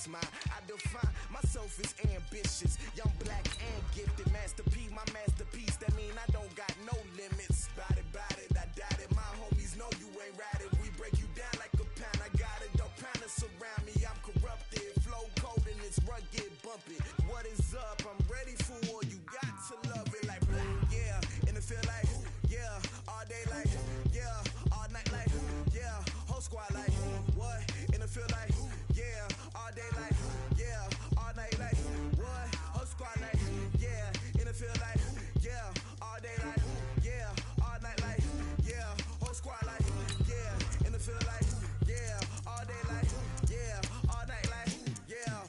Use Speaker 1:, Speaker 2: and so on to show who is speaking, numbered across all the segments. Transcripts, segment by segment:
Speaker 1: smile. I define myself as ambitious, young, black, and gifted. Master P, my masterpiece. That mean I don't got no limits. Bout it, I doubt it. My homies know you ain't ratted. We break you down like a pound. I got it, don't pound us around me. I'm corrupted, flow cold and it's rugged, bumpy. What is up? I'm ready for war. You got to love it like yeah, and it feel like yeah, all day like yeah, all night like yeah, whole squad like what? And it feel like yeah, all day like yeah, all night like what? Whole squad like yeah, and it feel like yeah, all day like yeah, all night like yeah, whole squad like yeah, and it feel like yeah, all day like yeah, all night like yeah.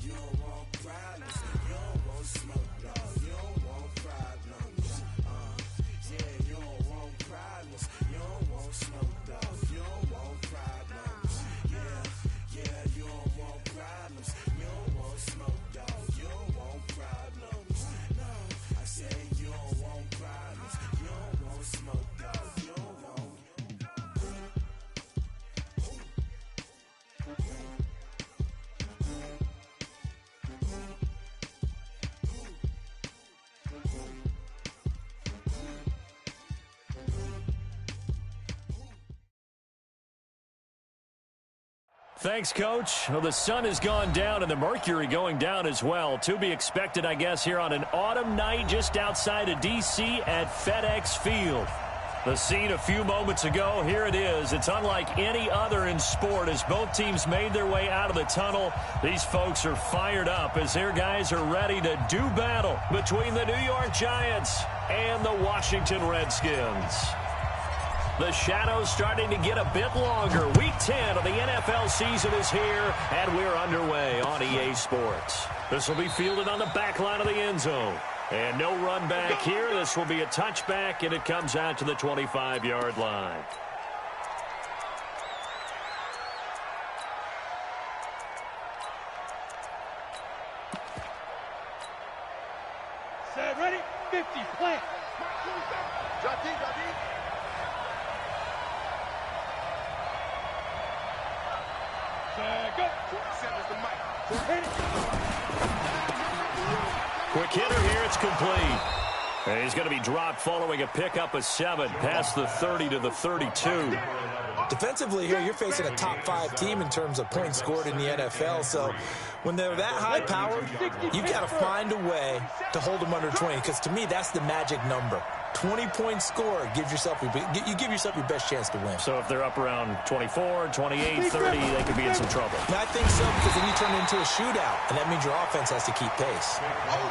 Speaker 1: You don't want problems, you don't want smoke, no, you don't want problems. Yeah, you don't want problems, you don't want smoke, dog, you don't want problems. Yeah, you don't want problems, you don't want smoke, dog, you don't want problems. No, I said you don't want problems, you don't want smoke, dog, you don't want.
Speaker 2: Thanks, Coach. Well, the sun has gone down and the mercury going down as well. To be expected, I guess, here on an autumn night just outside of D.C. at FedEx Field. The scene a few moments ago, here it is. It's unlike any other in sport as both teams made their way out of the tunnel. These folks are fired up as their guys are ready to do battle between the New York Giants and the Washington Redskins. The shadows starting to get a bit longer. Week 10 of the NFL season is here, and we're underway on EA Sports. This will be fielded on the back line of the end zone. And no run back here. This will be a touchback, and it comes out to the 25-yard line.
Speaker 3: Set, ready, 50, plant.
Speaker 2: Quick hitter here, it's complete. And he's going to be dropped following a pickup of 7 past the 30 to the 32.
Speaker 4: Defensively here, you're facing a top-5 team in terms of points scored in the NFL. So when they're that high-powered, you got to find a way to hold them under 20. Because to me, that's the magic number. 20-point score, you give yourself your best chance to win.
Speaker 2: So if they're up around 24, 28, 30, they could be in some trouble.
Speaker 4: And I think so, because then you turn it into a shootout, and that means your offense has to keep pace.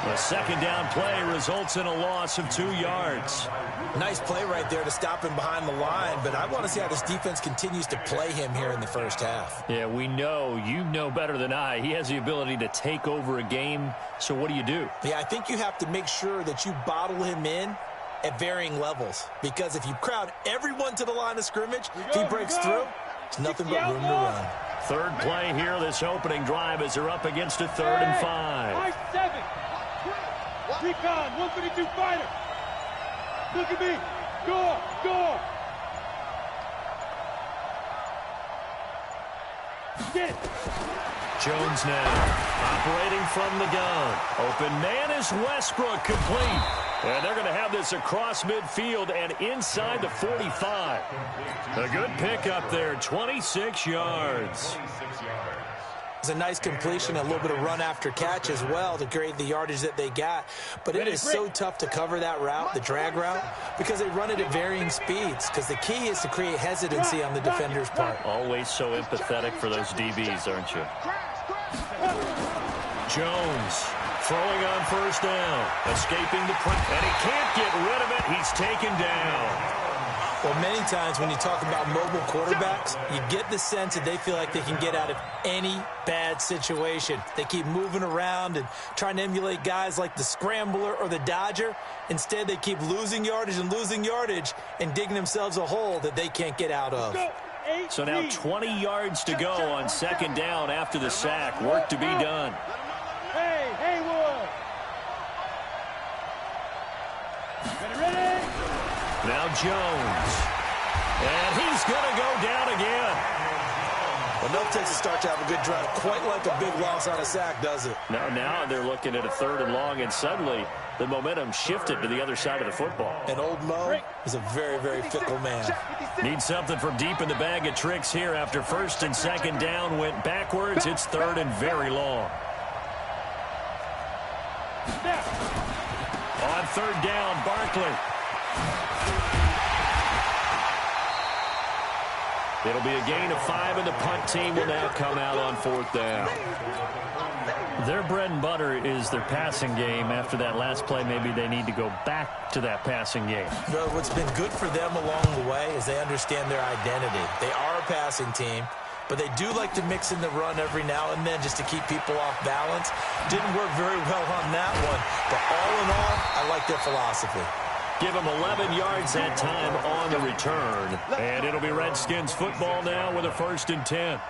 Speaker 2: The second down play results in a loss of 2 yards.
Speaker 4: Nice play right there to stop him behind the line, but I want to see how this defense continues to play him here in the first half.
Speaker 2: Yeah, we know, you know better than I, he has the ability to take over a game, so what do you do?
Speaker 4: Yeah, I think you have to make sure that you bottle him in at varying levels, because if you crowd everyone to the line of scrimmage, if he breaks through, there's nothing but room to run.
Speaker 2: Third play here, this opening drive, as they're up against a 3rd and 5.
Speaker 3: 7. Recon, 152 fighter. Look at me. Door. Get it.
Speaker 2: Jones now, operating from the gun. Open man is Westbrook, complete. And they're going to have this across midfield and inside the 45. A good pickup there, 26 yards.
Speaker 4: It's a nice completion, a little bit of run after catch as well to create the yardage that they got. But it is so tough to cover that route, the drag route, because they run it at varying speeds. Because the key is to create hesitancy on the defender's part.
Speaker 2: Always so empathetic for those DBs, aren't you? Jones throwing on first down, escaping the pressure, and he can't get rid of it. He's taken down.
Speaker 4: Well, many times when you talk about mobile quarterbacks, you get the sense that they feel like they can get out of any bad situation. They keep moving around and trying to emulate guys like the Scrambler or the Dodger. Instead, they keep losing yardage and digging themselves a hole that they can't get out of.
Speaker 2: So now 20 yards to go on second down after the sack. Work to be done.
Speaker 3: Hey, Haywood. Ready?
Speaker 2: Now Jones. And he's going to go down again.
Speaker 4: Enough takes to start to have a good drive. Quite like a big loss on a sack, does it?
Speaker 2: Now they're looking at a 3rd and long, and suddenly the momentum shifted to the other side of the football.
Speaker 4: And old Mo is a very, very fickle man.
Speaker 2: Need something from deep in the bag of tricks here after 1st and 2nd down went backwards. It's 3rd and very long. On 3rd down, Barkley. It'll be a gain of 5, and the punt team will now come out on 4th down. Their bread and butter is their passing game. After that last play, maybe they need to go back to that passing game.
Speaker 4: Well, what's been good for them along the way is they understand their identity. They are a passing team, but they do like to mix in the run every now and then just to keep people off balance. Didn't work very well on that one, but all in all, I like their philosophy.
Speaker 2: Give them 11 yards that time on the return. And it'll be Redskins football now with a 1st and 10.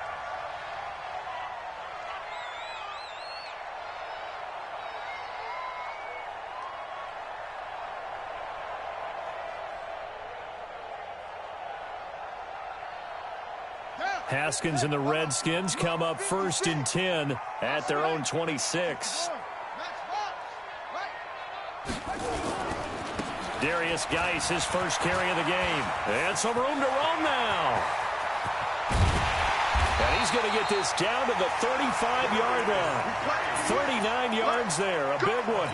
Speaker 2: Haskins and the Redskins come up 1st and 10 at their own 26. Darius Geis, his first carry of the game. And some room to roam now. And he's going to get this down to the 35-yard line. 39 yards there, a big one.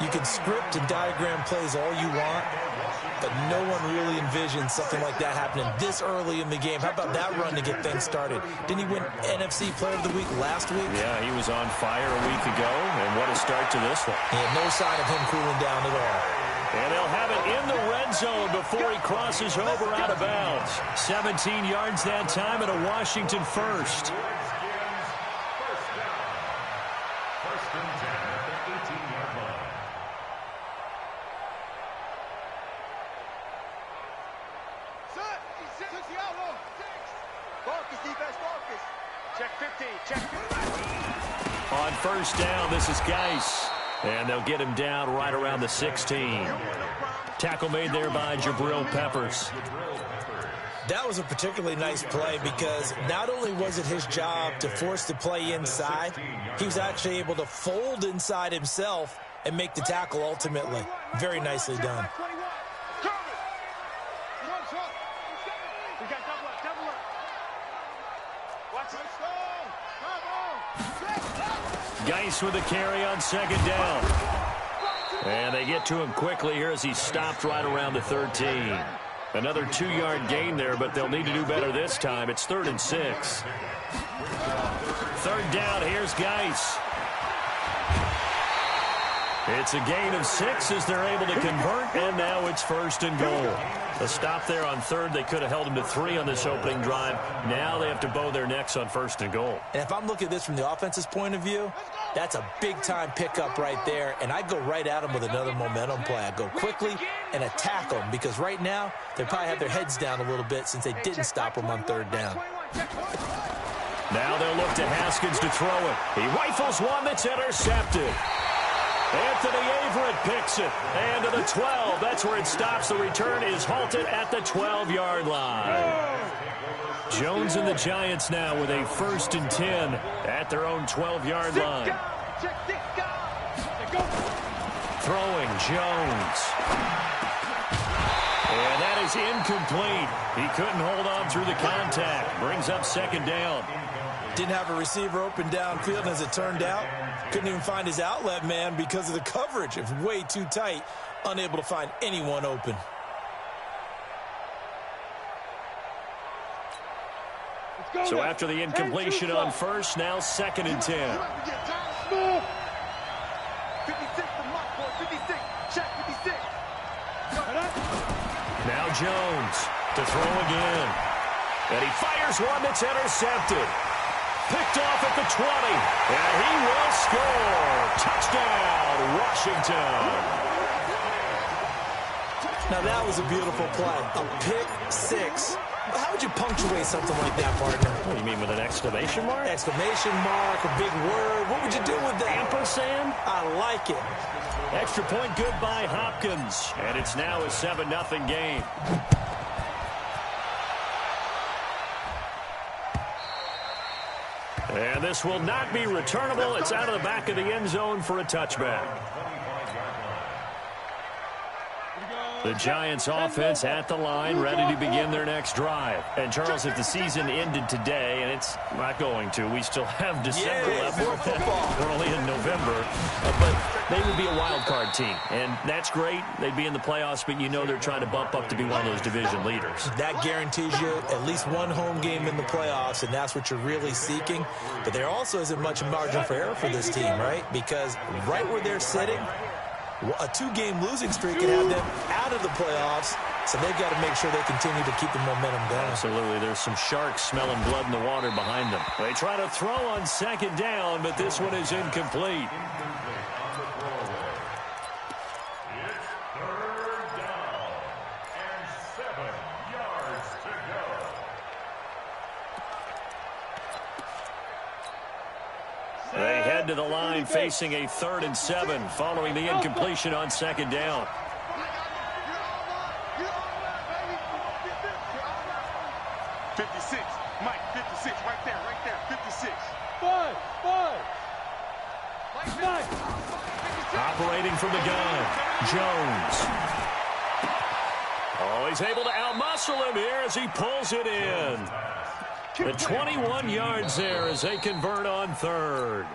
Speaker 4: You can script and diagram plays all you want, but no one really envisions something like that happening this early in the game. How about that run to get things started? Didn't he win NFC Player of the Week last week?
Speaker 2: Yeah, he was on fire a week ago, and what a start to this one.
Speaker 4: And no sign of him cooling down at all.
Speaker 2: And they'll have it in the red zone before he crosses over out of bounds. 17 yards that time and a Washington first.
Speaker 3: Check 50, check 50.
Speaker 2: On 1st down, this is Geis. And they'll get him down right around the 16. Tackle made there by Jabril Peppers.
Speaker 4: That was a particularly nice play because not only was it his job to force the play inside, he was actually able to fold inside himself and make the tackle ultimately. Very nicely done.
Speaker 2: Geis with a carry on 2nd down. And they get to him quickly here as he stopped right around the 13. Another 2-yard gain there, but they'll need to do better this time. It's 3rd and 6. 3rd down, here's Geis. It's a gain of 6 as they're able to convert, and now it's 1st and goal. A stop there on 3rd. They could have held him to 3 on this opening drive. Now they have to bow their necks on 1st and goal.
Speaker 4: And if I'm looking at this from the offense's point of view, that's a big-time pickup right there, and I'd go right at them with another momentum play. I'd go quickly and attack them because right now they probably have their heads down a little bit since they didn't stop them on 3rd down.
Speaker 2: Now they'll look to Haskins to throw it. He rifles one that's intercepted. Anthony Averett picks it. And to the 12. That's where it stops. The return is halted at the 12-yard line. Jones and the Giants now with a 1st and 10 at their own 12-yard line. Throwing Jones. And that is incomplete. He couldn't hold on through the contact. Brings up 2nd down.
Speaker 4: Didn't have a receiver open downfield, and as it turned out, couldn't even find his outlet man because of the coverage. It was way too tight, unable to find anyone open.
Speaker 2: So after the incompletion on 1st, now 2nd and 10.
Speaker 3: 56 to Mark, 56. Check 56.
Speaker 2: Now Jones to throw again. And he fires one that's intercepted. Picked off at the 20. And he will score. Touchdown, Washington.
Speaker 4: Now that was a beautiful play. A pick 6. How would you punctuate something like that, partner?
Speaker 2: What do you mean, with an exclamation mark?
Speaker 4: Exclamation mark, a big word. What would you do with that?
Speaker 2: Ampersand?
Speaker 4: I like it.
Speaker 2: Extra point good by Hopkins. And it's now a 7-0 game. And this will not be returnable. It's out of the back of the end zone for a touchback. The Giants offense at the line, ready to begin their next drive. And, Charles, if the season ended today, and it's not going to, we still have December left. We're only in November. But they would be a wild card team. And that's great. They'd be in the playoffs, but you know they're trying to bump up to be one of those division leaders. That guarantees you at least one home game in the playoffs, and that's what you're really seeking. But there also isn't much margin for error for this team, right? Because right where they're sitting, a 2-game losing streak can have them out of the playoffs, so they've got to make sure they continue to keep the momentum going. Absolutely. There's some sharks smelling blood in the water behind them. They try to throw on second down, but this one is incomplete.
Speaker 5: It's third down and 7 yards to go.
Speaker 2: They head to the line facing a 3rd and 7 following the incompletion on second down.
Speaker 3: 56, Mike, 56, right there, 56.
Speaker 2: Operating from the gun, Jones. Oh, he's able to outmuscle him here as he pulls it in. The 21 yards there as they convert on 3rd.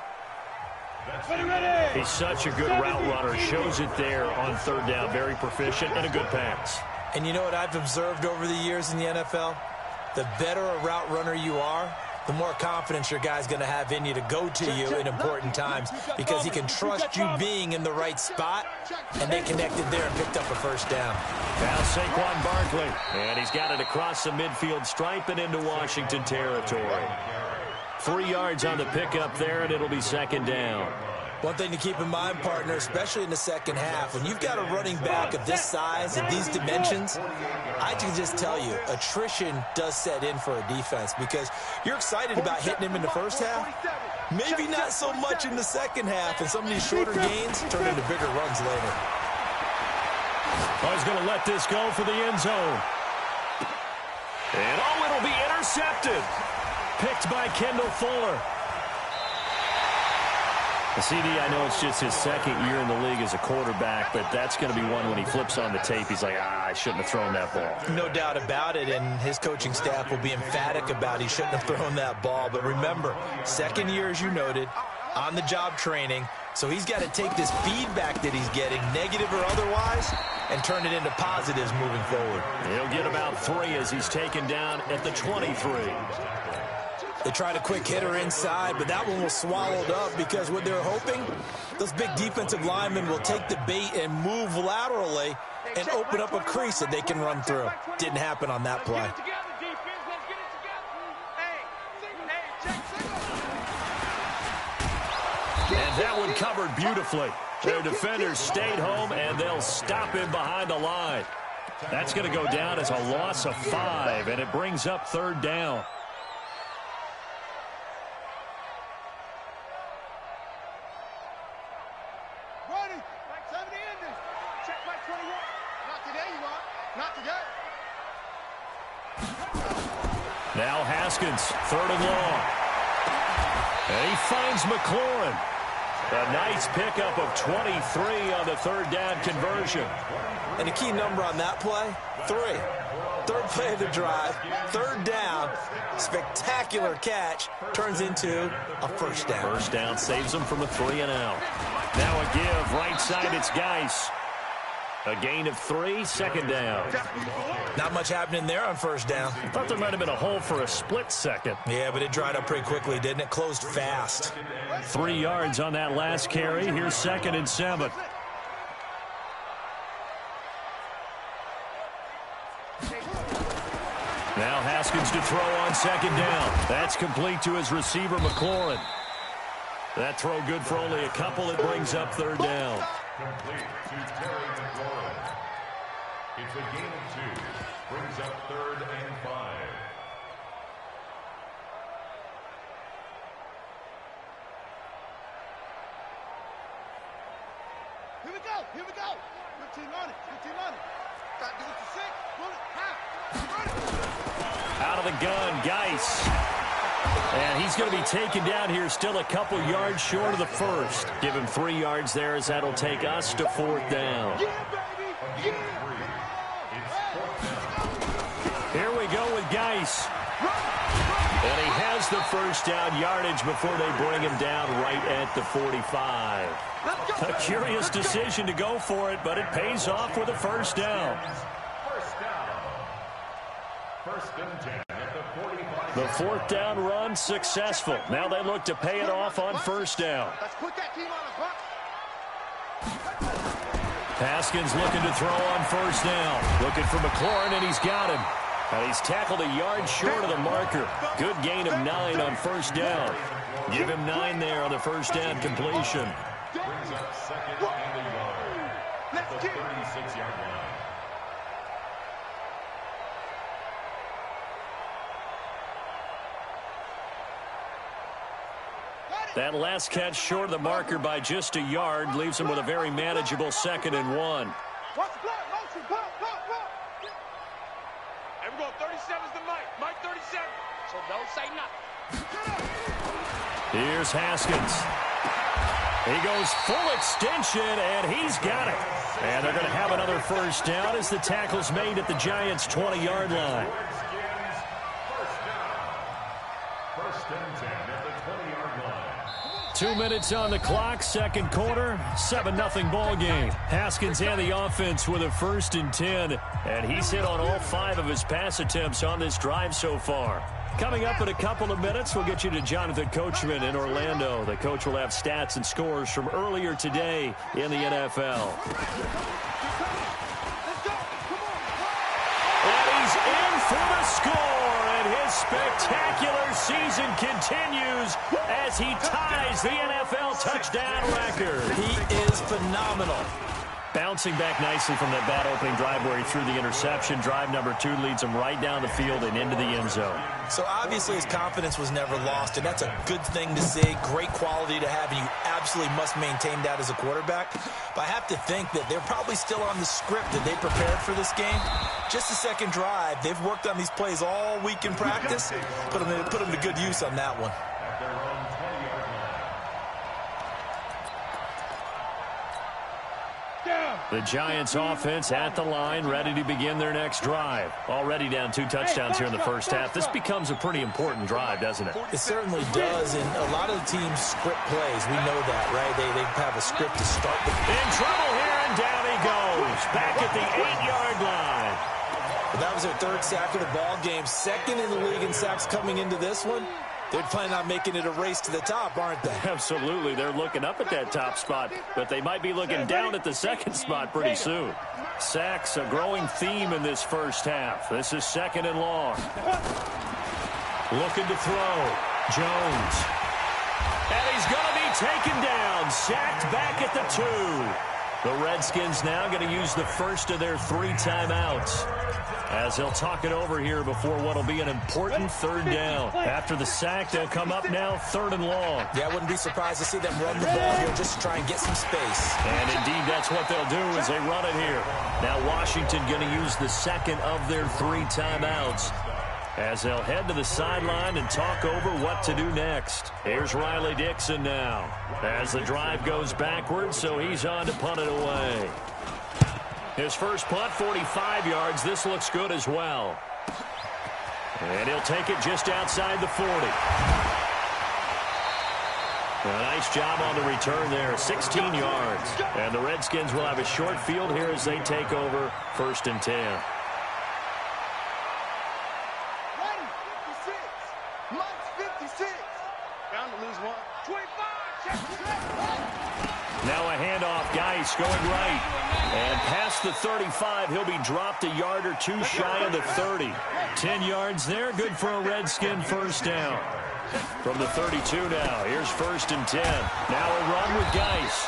Speaker 2: He's such a good route runner. Shows it there on 3rd down. Very proficient and a good pass. And you know what I've observed over the years in the NFL? The better a route runner you are, the more confidence your guy's going to have in you to go to you in important times because he can trust you being in the right spot, and they connected there and picked up a 1st down. Now Saquon Barkley, and he's got it across the midfield stripe and into Washington territory. 3 yards on the pickup there, and it'll be 2nd down. One thing to keep in mind, partner, especially in the second half, when you've got a running back of this size and these dimensions, I can just tell you, attrition does set in for a defense because you're excited about hitting him in the first half. Maybe not so much in the second half, and some of these shorter gains turn into bigger runs later. Oh, he's going to let this go for the end zone. And, oh, it'll be intercepted. Picked by Kendall Fuller. The CD, I know it's just his 2nd year in the league as a quarterback, but that's going to be one when he flips on the tape, he's like, I shouldn't have thrown that ball. No doubt about it, and his coaching staff will be emphatic about he shouldn't have thrown that ball. But remember, 2nd year, as you noted, on-the-job training, so he's got to take this feedback that he's getting, negative or otherwise, and turn it into positives moving forward. He'll get about 3 as he's taken down at the 23. They tried a quick hitter inside, but that one was swallowed up because what they're hoping, those big defensive linemen will take the bait and move laterally and open up a crease that they can run through. Didn't happen on that play. And that one covered beautifully. Their defenders stayed home, and they'll stop him behind the line. That's going to go down as a loss of 5, and it brings up 3rd down. Now Haskins, 3rd and long. And he finds McLaurin. A nice pickup of 23 on the 3rd down conversion. And a key number on that play, 3. 3rd play of the drive, 3rd down, spectacular catch, turns into a 1st down. 1st down saves him from a 3 and out. Now a give, right side, it's Geis. A gain of 3, 2nd down. Not much happening there on 1st down. I thought there might have been a hole for a split second. Yeah, but it dried up pretty quickly, didn't it? Closed fast. 3 yards on that last carry. Here's 2nd and 7. Now Haskins to throw on 2nd down. That's complete to his receiver, McLaurin. That throw good for only a couple. It brings up 3rd down.
Speaker 5: Complete to Terry McLaurin. It's a gain of 2. Brings up 3rd and 5.
Speaker 3: Here we go. 15 on it. Got to do it to 6. Run it. Half. Run it.
Speaker 2: Out of the gun, Geis. And he's going to be taken down here still a couple yards short of the first. Give him 3 yards there as that'll take us to 4th down. Here we go with Geis. And he has the first down yardage before they bring him down right at the 45. A curious decision to go for it, but it pays off with a first down.
Speaker 5: First and 10 at the 45.
Speaker 2: The 4th down run successful. Now they look to pay it off on first down.
Speaker 3: Let's put that team on the box.
Speaker 2: Haskins looking to throw on first down. Looking for McLaurin, and he's got him. And he's tackled a yard short of the marker. Good gain of 9 on first down. Give him 9 there on the first down completion.
Speaker 5: Brings up second and a yard. At the 36-yard line.
Speaker 2: That last catch short of the marker by just a yard leaves him with a very manageable 2nd and 1.
Speaker 3: And we're going 37's the Mike. Mike 37. So don't say nothing.
Speaker 2: Here's Haskins. He goes full extension, and he's got it. And they're going to have another first down as the tackle's made at the Giants' 20-yard line.
Speaker 5: First down. First and 10 at the 20-yard line.
Speaker 2: 2 minutes on the clock, second quarter, 7-0 ball game. Haskins and the offense with a 1st and 10, and he's hit on all 5 of his pass attempts on this drive so far. Coming up in a couple of minutes, we'll get you to Jonathan Coachman in Orlando. The coach will have stats and scores from earlier today in the NFL. And he's in for the score, and his spectacular season continues as he ties the NFL touchdown record.
Speaker 4: He is phenomenal.
Speaker 2: Bouncing back nicely from that bad opening drive where he threw the interception. Drive number 2 leads him right down the field and into the end zone.
Speaker 4: So obviously his confidence was never lost, and that's a good thing to see. Great quality to have, and you absolutely must maintain that as a quarterback. But I have to think that they're probably still on the script that they prepared for this game. Just the second drive. They've worked on these plays all week in practice. Put them to good use on that one.
Speaker 5: At their own 20-yard line.
Speaker 2: The Giants offense at the line, ready to begin their next drive. Already down 2 touchdowns here in the first half. This becomes a pretty important drive, doesn't it?
Speaker 4: It certainly does, and a lot of the teams script plays. We know that, right? They have a script to start the...
Speaker 2: In trouble here, and down he goes. Back at the 8-yard line.
Speaker 4: But that was their 3rd sack of the ball game. 2nd in the league in sacks coming into this one. They're planning on making it a race to the top, aren't they?
Speaker 2: Absolutely. They're looking up at that top spot, but they might be looking down at the 2nd spot pretty soon. Sacks, a growing theme in this first half. This is 2nd and long. Looking to throw. Jones. And he's going to be taken down. Sacked back at the 2. The Redskins now going to use the first of their 3 timeouts, as they'll talk it over here before what will be an important 3rd down. After the sack, they'll come up now 3rd and long.
Speaker 4: Yeah, I wouldn't be surprised to see them run the ball here just to try and get some space.
Speaker 2: And indeed, that's what they'll do as they run it here. Now Washington going to use the 2nd of their 3 timeouts, as they'll head to the sideline and talk over what to do next. Here's Riley Dixon now, as the drive goes backwards, so he's on to punt it away. His first punt, 45 yards. This looks good as well. And he'll take it just outside the 40. A nice job on the return there, 16 yards. And the Redskins will have a short field here as they take over 1st and 10. Now a handoff, Geis going right. And past the 35, he'll be dropped a yard or 2 shy of the 30. 10 yards there, good for a Redskin first down. From the 32 now, here's 1st and 10. Now a run with Geis.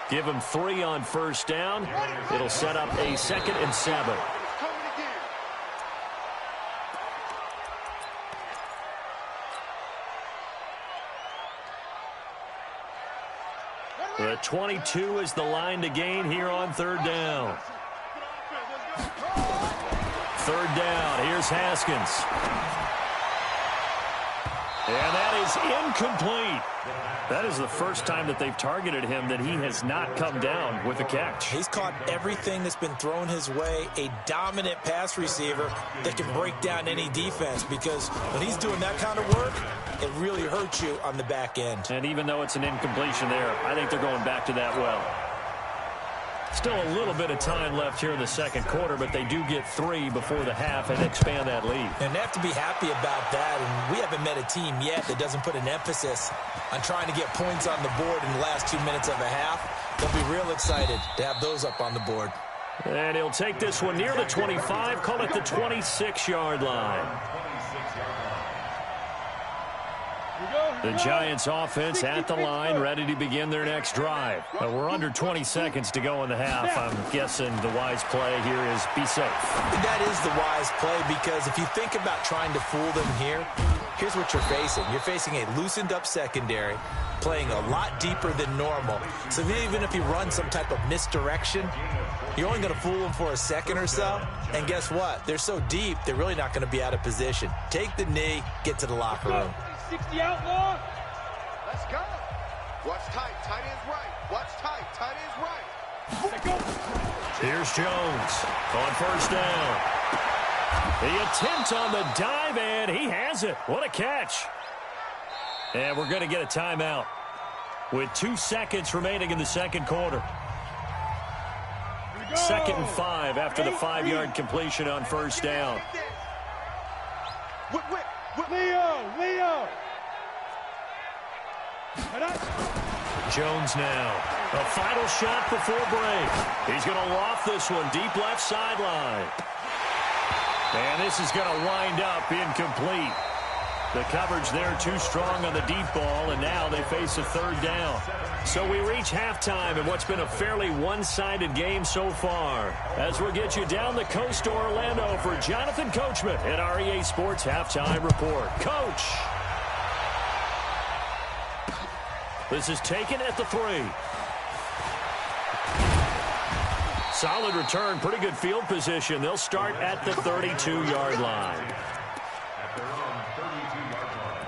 Speaker 2: Give him 3 on first down. It'll set up a 2nd and 7. The 22 is the line to gain here on 3rd down. 3rd down, here's Haskins. And that is incomplete. That is the first time that they've targeted him that he has not come down with a catch.
Speaker 4: He's caught everything that's been thrown his way, a dominant pass receiver that can break down any defense, because when he's doing that kind of work, it really hurts you on the back end.
Speaker 2: And even though it's an incompletion there, I think they're going back to that well. Still a little bit of time left here in the second quarter, but they do get 3 before the half and expand that lead.
Speaker 4: And they have to be happy about that, and we haven't met a team yet that doesn't put an emphasis on trying to get points on the board in the last 2 minutes of a half. They'll be real excited to have those up on the board.
Speaker 2: And he'll take this one near the 25, call it the 26-yard line. The Giants offense at the line, ready to begin their next drive. We're under 20 seconds to go in the half. I'm guessing the wise play here is be safe.
Speaker 4: That is the wise play, because if you think about trying to fool them here, here's what you're facing. You're facing a loosened up secondary, playing a lot deeper than normal. So even if you run some type of misdirection, you're only going to fool them for a second or so. And guess what? They're so deep, they're really not going to be out of position. Take the knee, get to the locker room.
Speaker 3: 60 outlaw.
Speaker 6: Let's go. Watch tight. Tight end's right. Watch tight. Tight end's right.
Speaker 3: Let go.
Speaker 2: Here's Jones on first down. The attempt on the dive, and he has it. What a catch. And we're going to get a timeout with 2 seconds remaining in the second quarter. 2nd and 5 after the 5-yard completion on first down.
Speaker 3: Leo.
Speaker 2: Jones now. A final shot before break. He's going to loft this one deep left sideline. And this is going to wind up incomplete. The coverage there too strong on the deep ball, and now they face a 3rd down. So we reach halftime in what's been a fairly one-sided game so far. As we'll get you down the coast to Orlando for Jonathan Coachman at our EA Sports Halftime Report. Coach! This is taken at the 3. Solid return, pretty good field position. They'll start at the 32-yard line.
Speaker 5: At their own 32-yard line.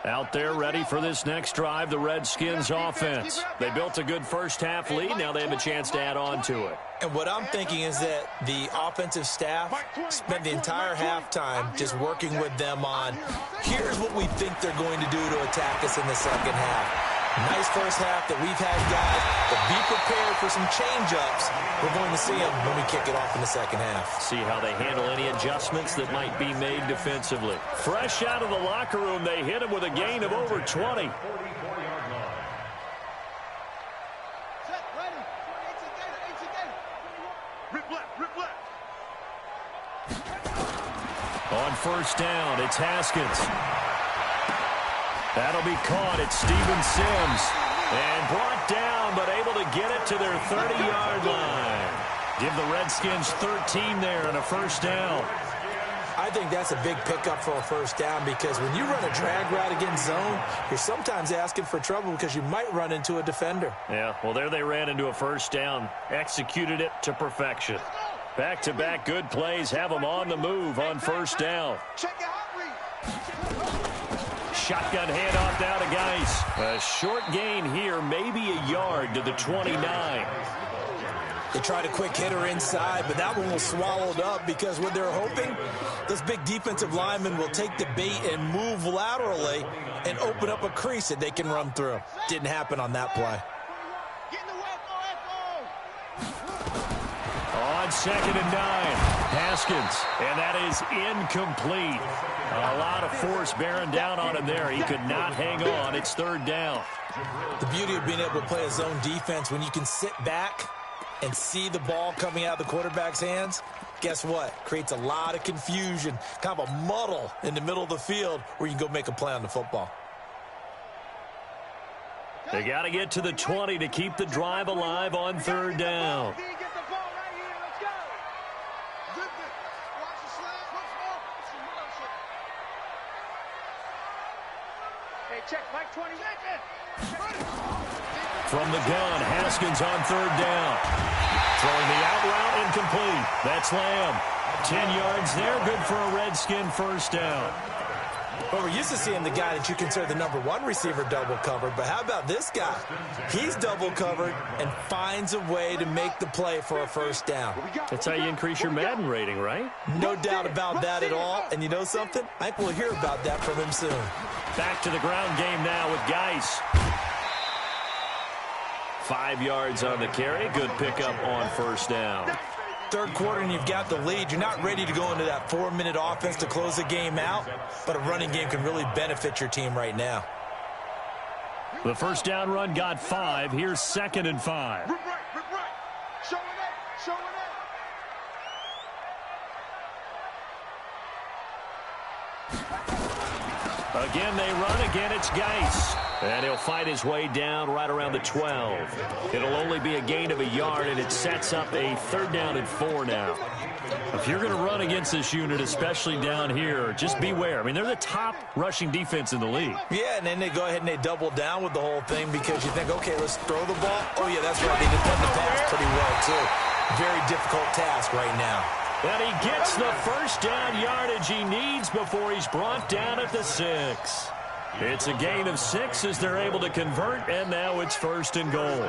Speaker 2: Out there ready for this next drive, the Redskins offense. They built a good first-half lead. Now they have a chance to add on to it.
Speaker 4: And what I'm thinking is that the offensive staff spent the entire halftime just working with them on, here's what we think they're going to do to attack us in the second half. Nice first half that we've had, guys, but be prepared for some change-ups. We're going to see them when we kick it off in the second half.
Speaker 2: See how they handle any adjustments that might be made defensively. Fresh out of the locker room, they hit him with a gain of over 20.
Speaker 5: 44-yard line.
Speaker 6: Set, ready. 18
Speaker 3: Rip left.
Speaker 2: On first down, it's Haskins. That'll be caught. It's Steven Sims. And brought down, but able to get it to their 30-yard line. Give the Redskins 13 there and a first down.
Speaker 4: I think that's a big pickup for a first down, because when you run a drag route against zone, you're sometimes asking for trouble because you might run into a defender.
Speaker 2: Yeah, well, there they ran into a first down. Executed it to perfection. Back-to-back good plays have them on the move on first down.
Speaker 6: Check your hot read.
Speaker 2: Shotgun handoff now to Geis. A short gain here, maybe a yard to the 29.
Speaker 4: They tried a quick hitter inside, but that one was swallowed up, because what they're hoping, those big defensive linemen will take the bait and move laterally and open up a crease that they can run through. Didn't happen on that play.
Speaker 2: On 2nd and 9, Haskins, and that is incomplete. A lot of force bearing down on him there. He could not hang on. It's 3rd down.
Speaker 4: The beauty of being able to play a zone defense, when you can sit back and see the ball coming out of the quarterback's hands, guess what? Creates a lot of confusion, kind of a muddle in the middle of the field where you can go make a play on the football.
Speaker 2: They got to get to the 20 to keep the drive alive on 3rd down.
Speaker 3: Check, Mike, 20 seconds.
Speaker 2: From the gun, Haskins on third down. Throwing the out route, incomplete. That's Lamb. 10 yards there, good for a Redskin first down.
Speaker 4: Well, we're used to seeing the guy that you consider the #1 receiver double covered, but how about this guy? He's double covered and finds a way to make the play for a first down.
Speaker 2: That's how you increase your Madden rating, right?
Speaker 4: No doubt about that at all. And you know something? I think we'll hear about that from him soon.
Speaker 2: Back to the ground game now with Geis. 5 yards on the carry. Good pickup on first down.
Speaker 4: Third quarter and you've got the lead. You're not ready to go into that 4-minute offense to close the game out, but a running game can really benefit your team right now.
Speaker 2: The first down run got 5. Here's 2nd and 5.
Speaker 6: Rip right. Showing up.
Speaker 2: Again, they run. Again, it's Geis. And he'll fight his way down right around the 12. It'll only be a gain of a yard, and it sets up a 3rd down and 4 now. If you're going to run against this unit, especially down here, just beware. I mean, they're the top rushing defense in the league.
Speaker 4: Yeah, and then they go ahead and they double down with the whole thing because you think, okay, let's throw the ball. Oh, yeah, that's right. They defend the pass pretty well, too. Very difficult task right now.
Speaker 2: And he gets the first down yardage he needs before he's brought down at the 6. It's a gain of 6 as they're able to convert, and now it's 1st and goal.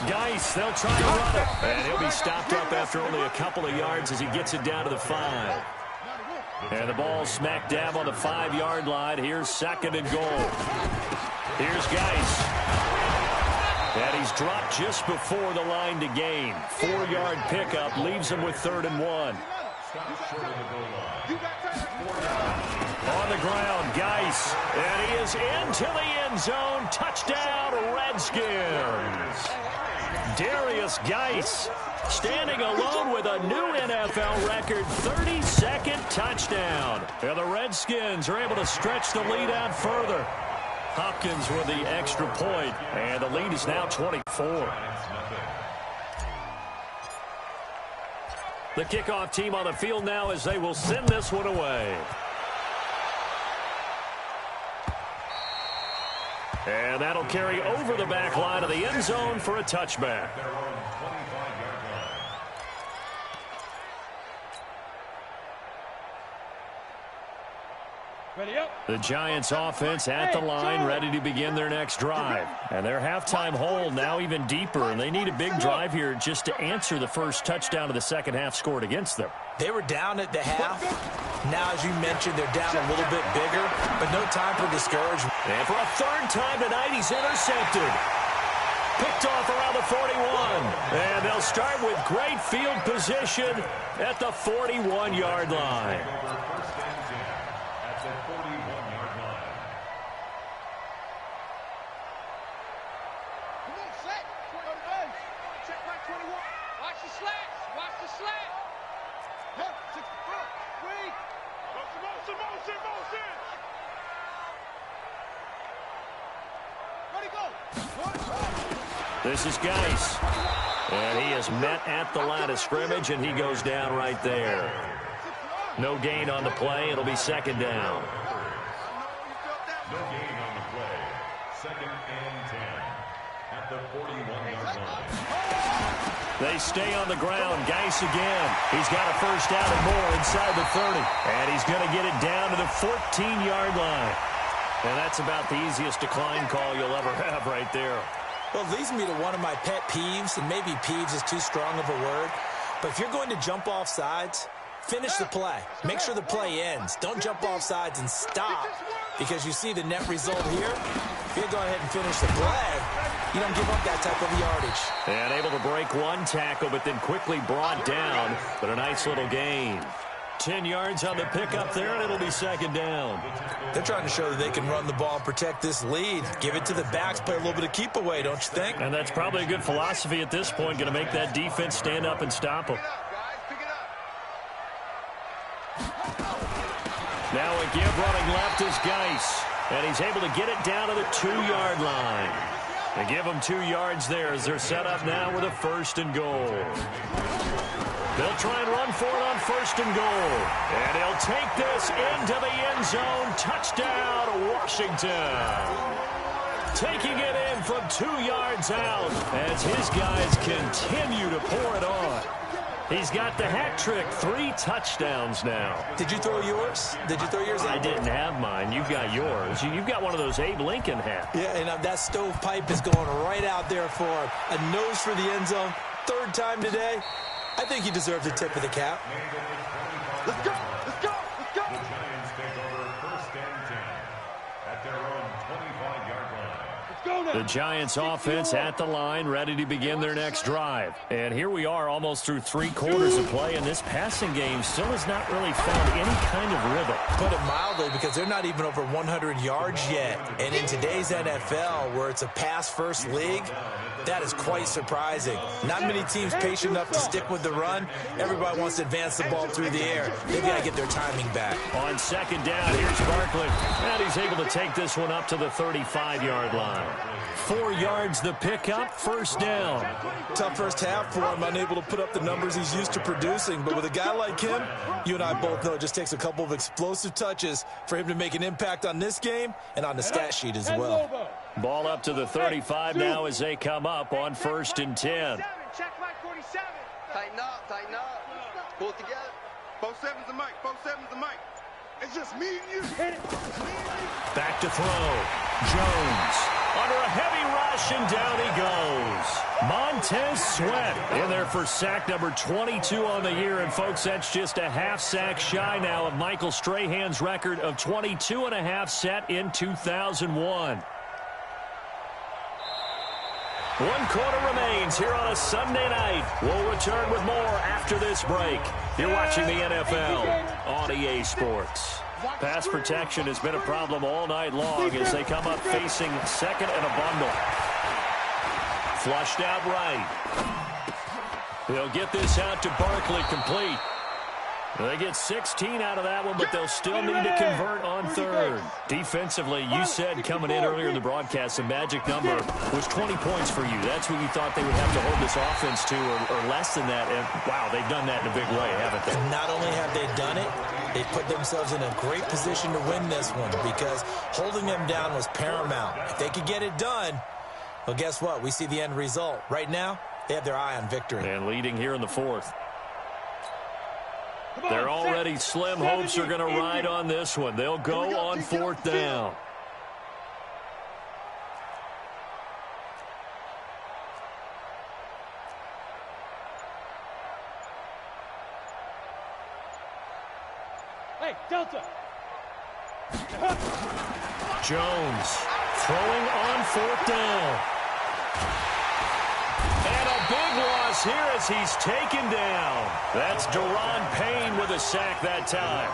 Speaker 2: Geis, they'll try to run it. And he'll be stopped up after only a couple of yards as he gets it down to the 5. And the ball smack dab on the 5-yard line. Here's 2nd and goal. Here's Geis. And he's dropped just before the line to gain. 4-yard pickup leaves him with 3rd and 1. On the ground, Geis. And he is into the end zone. Touchdown, Redskins. Darius Geis standing alone with a new NFL record 32nd touchdown. And the Redskins are able to stretch the lead out further. Hopkins with the extra point, and the lead is now 24. The kickoff team on the field now as they will send this one away. And that'll carry over the back line of the end zone for a touchback. The Giants offense at the line, ready to begin their next drive. And their halftime hole now even deeper, and they need a big drive here just to answer the first touchdown of the second half scored against them.
Speaker 4: They were down at the half. Now, as you mentioned, they're down a little bit bigger, but no time for discouragement.
Speaker 2: And for a 3rd time tonight, he's intercepted. Picked off around the 41. And they'll start with great field position at the 41-yard line. This is Geis. And he is met at the line of scrimmage, and he goes down right there. No gain on the play. It'll be 2nd down.
Speaker 5: No gain on the play. 2nd and 10 at the 41-yard line.
Speaker 2: They stay on the ground. Geis again. He's got a first down and more inside the 30. And he's going to get it down to the 14-yard line. And that's about the easiest decline call you'll ever have right there.
Speaker 4: Well, it leads me to one of my pet peeves, and maybe peeves is too strong of a word, but if you're going to jump off sides, finish the play. Make sure the play ends. Don't jump off sides and stop, because you see the net result here. If you go ahead and finish the play, you don't give up that type of yardage.
Speaker 2: And able to break one tackle, but then quickly brought down, but a nice little gain. 10 yards on the pickup there, and it'll be 2nd down.
Speaker 4: They're trying to show that they can run the ball and protect this lead. Give it to the backs, play a little bit of keep away, don't you think?
Speaker 2: And that's probably a good philosophy at this point, going to make that defense stand up and stop them. Now a give running left is Geis, and he's able to get it down to the 2-yard line. They give him 2 yards there as they're set up now with a 1st and goal. They'll try and run for it on 1st and goal. And he'll take this into the end zone. Touchdown, Washington. Taking it in from 2 yards out as his guys continue to pour it on. He's got the hat trick, 3 touchdowns now.
Speaker 4: Did you throw yours? Did you throw yours?
Speaker 2: I didn't have mine. You've got yours. You've got one of those Abe Lincoln hats.
Speaker 4: Yeah, and that stovepipe is going right out there for him. A nose for the end zone. 3rd time today. I think he deserves a tip of the cap.
Speaker 6: Let's go! Let's go! Let's go!
Speaker 5: The Giants take over 1st and 10 at their own 25-yard line.
Speaker 2: The Giants offense at the line, ready to begin their next drive. And here we are almost through 3 quarters of play, and this passing game still has not really found any kind of rhythm.
Speaker 4: Put it mildly, because they're not even over 100 yards yet. And in today's NFL, where it's a pass-first league, that is quite surprising. Not many teams patient enough to stick with the run. Everybody wants to advance the ball through the air. They've got to get their timing back.
Speaker 2: On 2nd down, here's Barkley. And he's able to take this one up to the 35-yard line. 4 yards the pickup, 1st down.
Speaker 4: Tough first half for him, unable to put up the numbers he's used to producing. But with a guy like him, you and I both know it just takes a couple of explosive touches for him to make an impact on this game and on the stat sheet as well.
Speaker 2: Ball up to the 35 now as they come up on 1st and 10.
Speaker 3: Check my 47.
Speaker 6: Tighten up, tighten up. Pull it together.
Speaker 3: 47's the mic, 47's the mic. It's just me and you. Hit it.
Speaker 2: Back to throw. Jones under a heavy rush, and down he goes. Montez Sweat in there for sack number 22 on the year. And, folks, that's just a half sack shy now of Michael Strahan's record of 22.5 set in 2001. 1 quarter remains here on a Sunday night. We'll return with more after this break. You're watching the NFL on EA Sports. Pass protection has been a problem all night long as they come up facing 2nd and a bundle. Flushed out right. They'll get this out to Barkley, complete. They get 16 out of that one, but they'll still need to convert on 3rd. Defensively, you said coming in earlier in the broadcast, the magic number was 20 points for you. That's what you thought they would have to hold this offense to, or less than that. And, wow, they've done that in a big way, haven't they?
Speaker 4: Not only have they done it, they put themselves in a great position to win this one because holding them down was paramount. If they could get it done, well, guess what? We see the end result. Right now, they have their eye on victory.
Speaker 2: And leading here in the 4th. They're already slim hopes are going to ride on this one. They'll go on 4th down.
Speaker 3: Hey, Delta.
Speaker 2: Jones throwing on 4th down. And a big loss here as he's taken down. That's Daron Payne with a sack that time.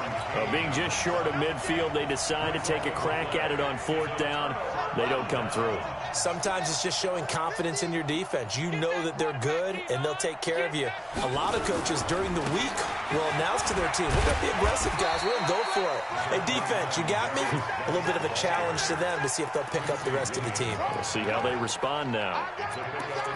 Speaker 2: Being just short of midfield, they decide to take a crack at it on 4th down. They don't come through.
Speaker 4: Sometimes it's just showing confidence in your defense. You know that they're good, and they'll take care of you. A lot of coaches during the week will announce to their team, we're going to be aggressive, guys. We're going to go for it. Hey, defense, you got me? A little bit of a challenge to them to see if they'll pick up the rest of the team.
Speaker 2: We'll see how they respond now.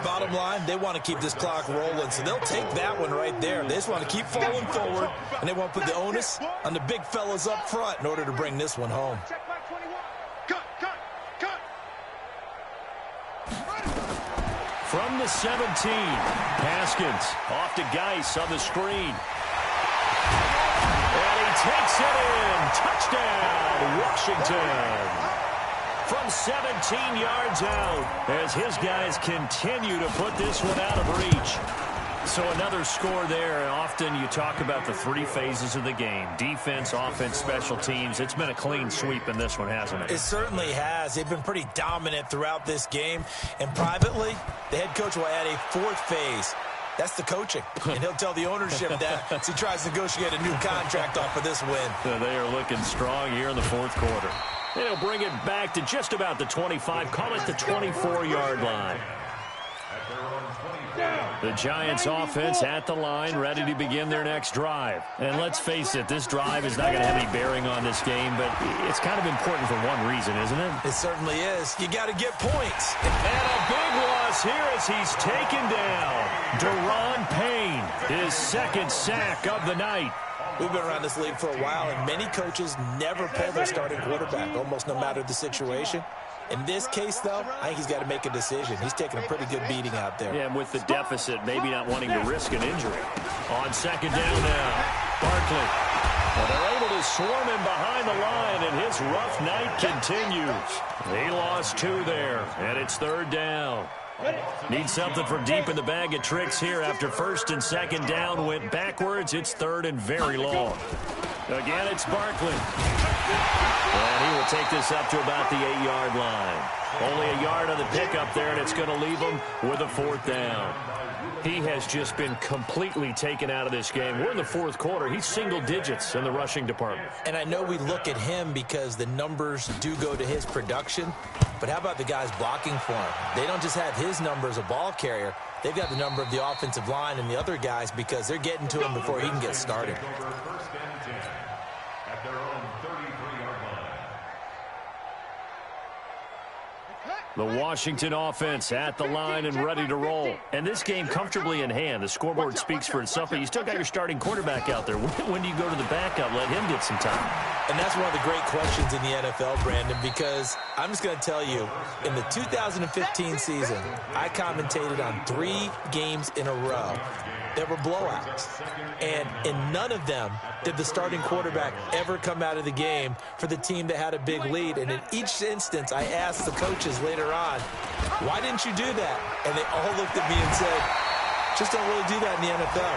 Speaker 4: Bottom line, they want to keep this clock rolling, so they'll take that one right there. They just want to keep falling forward, and they want to put the onus on the big fellas up front in order to bring this one home.
Speaker 3: Check my 21. Cut, cut, cut.
Speaker 2: From the 17, Haskins off to Geis on the screen. And he takes it in. Touchdown, Washington. From 17 yards out as his guys continue to put this one out of reach. So another score there. Often you talk about the 3 phases of the game. Defense, offense, special teams. It's been a clean sweep in this one, hasn't it?
Speaker 4: It certainly has. They've been pretty dominant throughout this game. And privately, the head coach will add a 4th phase. That's the coaching. And he'll tell the ownership that as he tries to negotiate a new contract off of this win.
Speaker 2: So they are looking strong here in the 4th quarter. And he'll bring it back to just about the 25. Call it the 24-yard line.
Speaker 5: At their own 24
Speaker 2: The Giants offense at the line, ready to begin their next drive. And let's face it, this drive is not going to have any bearing on this game, but it's kind of important for one reason, isn't it?
Speaker 4: It certainly is. You got to get points.
Speaker 2: And a big loss here as he's taken down. Deron Payne, his second sack of the night.
Speaker 4: We've been around this league for a while, and many coaches never pull their starting quarterback, almost no matter the situation. In this case, though, I think he's got to make a decision. He's taking a pretty good beating out there.
Speaker 2: Yeah, and with the deficit, maybe not wanting to risk an injury. On second down now, Barkley. Well, they're able to swarm him behind the line, and his rough night continues. He lost 2 there, and it's third down. Need something from deep in the bag of tricks here after first and second down went backwards. It's third and very long. Again, it's Barkley. And he will take this up to about the 8-yard line. Only a yard on the pickup there, and it's going to leave him with a fourth down. He has just been completely taken out of this game. We're in the fourth quarter. He's single digits in the rushing department.
Speaker 4: And I know we look at him because the numbers do go to his production, but how about the guys blocking for him? They don't just have his number as a ball carrier. They've got the number of the offensive line and the other guys because they're getting to him before he can get started.
Speaker 5: At their own 33-yard line.
Speaker 2: The Washington offense at the line and ready to roll. And this game comfortably in hand. The scoreboard speaks for itself, but you still got your starting quarterback out there. When do you go to the backup? Let him get some time.
Speaker 4: And that's one of the great questions in the NFL, Brandon, because I'm just going to tell you, in the 2015 season, I commentated on 3 games in a row that were blowouts. And in none of them did the starting quarterback ever come out of the game for the team that had a big lead. And in each instance, I asked the coaches later on, why didn't you do that? And they all looked at me and said, just don't really do that in the NFL.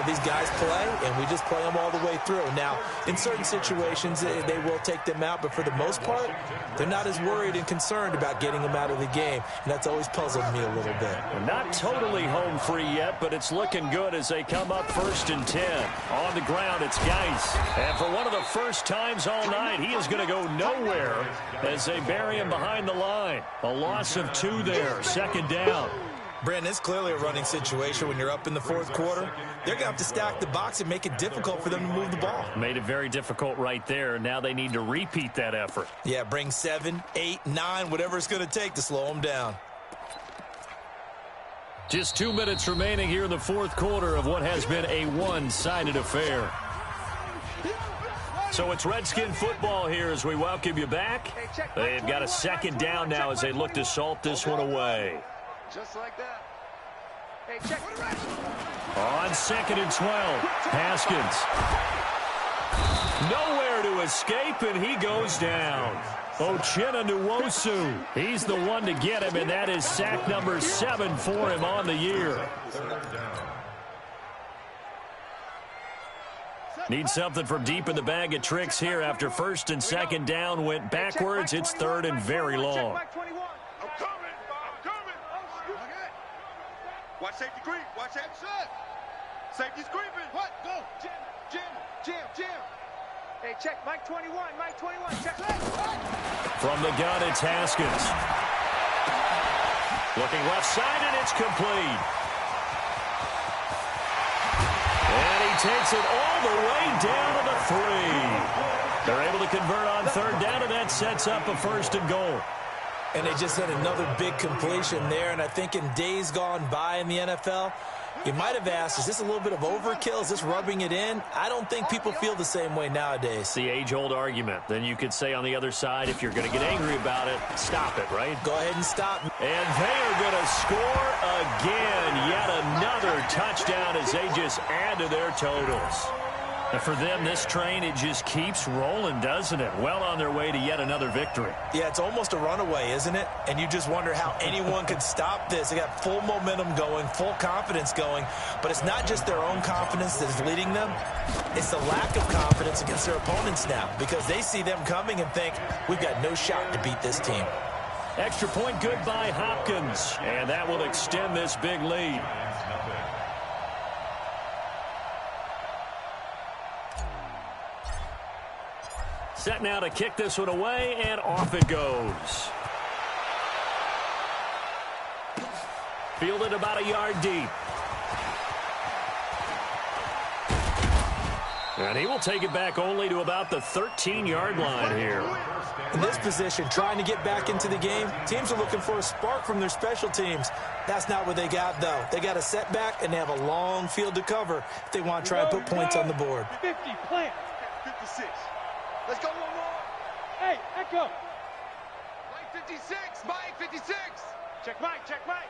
Speaker 4: These guys play, and we just play them all the way through. Now, in certain situations, they will take them out, but for the most part, they're not as worried and concerned about getting them out of the game, and that's always puzzled me a little bit.
Speaker 2: Not totally home free yet, but it's looking good as they come up first and 10. On the ground, it's Geis. And for one of the first times all night, he is going to go nowhere as they bury him behind the line. A loss of 2 there, second down.
Speaker 4: Brandon, it's clearly a running situation when you're up in the fourth quarter. They're going to have to stack the box and make it difficult for them to move the ball.
Speaker 2: Made it very difficult right there. Now they need to repeat that effort.
Speaker 4: Yeah, bring 7, 8, 9, whatever it's going to take to slow them down.
Speaker 2: Just 2 minutes remaining here in the fourth quarter of what has been a one-sided affair. So it's Redskin football here as we welcome you back. They've got a second down now as they look to salt this one away.
Speaker 6: Just like that. Hey, check.
Speaker 2: On second and 12, Haskins. Nowhere to escape, and he goes down. Uchenna Nwosu, he's the one to get him, and that is sack number 7 for him on the year. Need something from deep in the bag of tricks here after first and second down went backwards. It's third and very long.
Speaker 6: Watch safety creep. Watch that shot. Safety's creeping. What? Go. Jim. Hey, check. Mike 21. Check.
Speaker 2: From the gun, it's Haskins. Looking left side, and it's complete. And he takes it all the way down to the 3. They're able to convert on third down, and that sets up a first and goal.
Speaker 4: And they just had another big completion there. And I think in days gone by in the NFL, you might have asked, is this a little bit of overkill? Is this rubbing it in? I don't think people feel the same way nowadays.
Speaker 2: It's the age-old argument. Then you could say on the other side, if you're going to get angry about it, stop it, right?
Speaker 4: Go ahead and stop.
Speaker 2: And they are going to score again. Yet another touchdown as they just add to their totals. And for them, this train, it just keeps rolling, doesn't it? Well on their way to yet another victory.
Speaker 4: Yeah, it's almost a runaway, isn't it? And you just wonder how anyone could stop this. They got full momentum going, full confidence going. But it's not just their own confidence that is leading them. It's the lack of confidence against their opponents now because they see them coming and think, we've got no shot to beat this team.
Speaker 2: Extra point good by Hopkins. And that will extend this big lead. Set now to kick this one away, and off it goes. Fielded about a yard deep. And he will take it back only to about the 13-yard line here.
Speaker 4: In this position, trying to get back into the game, teams are looking for a spark from their special teams. That's not what they got, though. They got a setback, and they have a long field to cover if they want to try and put points on the board.
Speaker 6: 50, plant. 56. Let's go one more. Hey, echo. Mike 56, Mike 56. Check Mike, check Mike.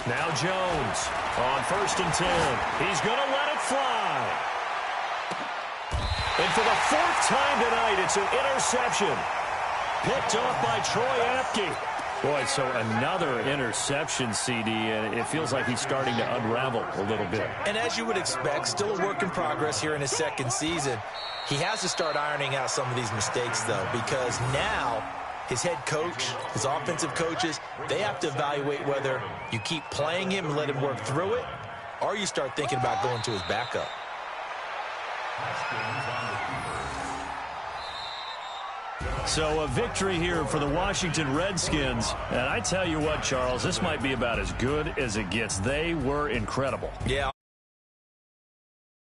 Speaker 2: Now Jones on 1st and 10. He's going to let it fly. And for the 4th time tonight, it's an interception. Picked off by Troy Apke. Boy, so another interception, CD, and it feels like he's starting to unravel a little bit.
Speaker 4: And as you would expect, still a work in progress here in his 2nd season. He has to start ironing out some of these mistakes, though, because now his head coach, his offensive coaches, they have to evaluate whether you keep playing him and let him work through it, or you start thinking about going to his backup.
Speaker 2: So a victory here for the Washington Redskins. And I tell you what, Charles, this might be about as good as it gets. They were incredible.
Speaker 4: Yeah,